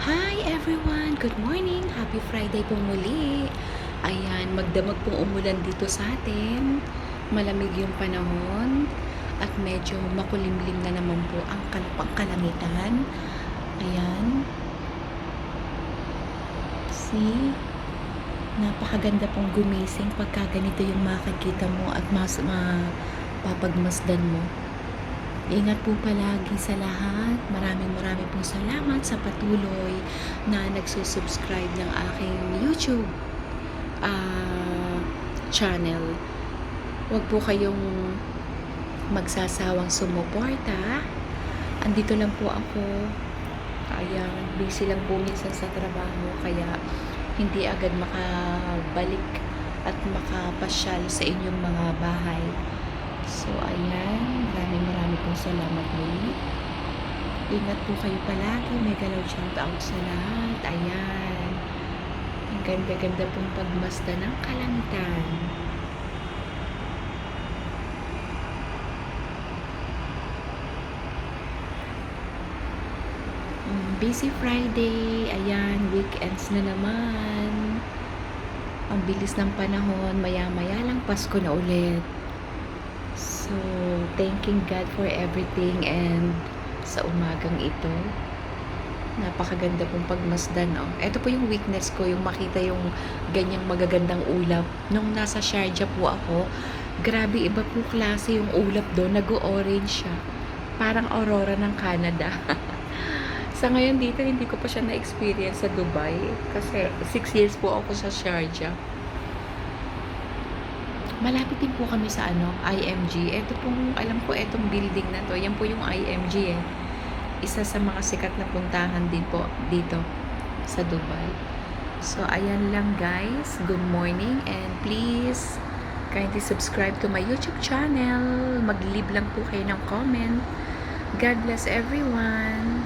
Hi everyone! Good morning! Happy Friday po muli! Ayan, magdamag pong umulan dito sa atin. Malamig yung panahon at medyo makulimlim na naman po ang kalangitan. Ayan. See? Napakaganda pong gumising pagka ganito yung makikita mo at mapapagmasdan mo. Ingat po palagi sa lahat. Maraming pong salamat sa patuloy na nagsusubscribe ng aking YouTube channel. Huwag po kayong magsasawang sumuporta. Andito lang po ako. Ayan, busy lang po minsan sa trabaho kaya hindi agad makabalik at makapasyal sa inyong mga bahay. So, ayan. Maraming pong salamat muli. Ingat po kayo palagi. Mega love shout out sa lahat. Ayan. Ang ganda-ganda pong pagmasda ng kalangitan. Busy Friday. Ayan. Weekends na naman. Ang bilis ng panahon. Maya-maya lang Pasko na ulit. So, thanking God for everything and sa umagang ito, napakaganda pong pagmasdan. Oh. Ito po yung weakness ko, yung makita yung ganyang magagandang ulap. Nung nasa Sharjah po ako, grabe iba po klase yung ulap doon, nag-orange siya. Parang aurora ng Canada. Sa ngayon dito, hindi ko pa siya na-experience sa Dubai kasi 6 years po ako sa Sharjah. Malapit din po kami sa IMG. Ito pong, alam ko, etong building na to. Yan po yung IMG eh. Isa sa mga sikat na puntahan din po dito sa Dubai. So, ayan lang guys. Good morning and please kindly subscribe to my YouTube channel. Mag-leave lang po kayo ng comment. God bless everyone.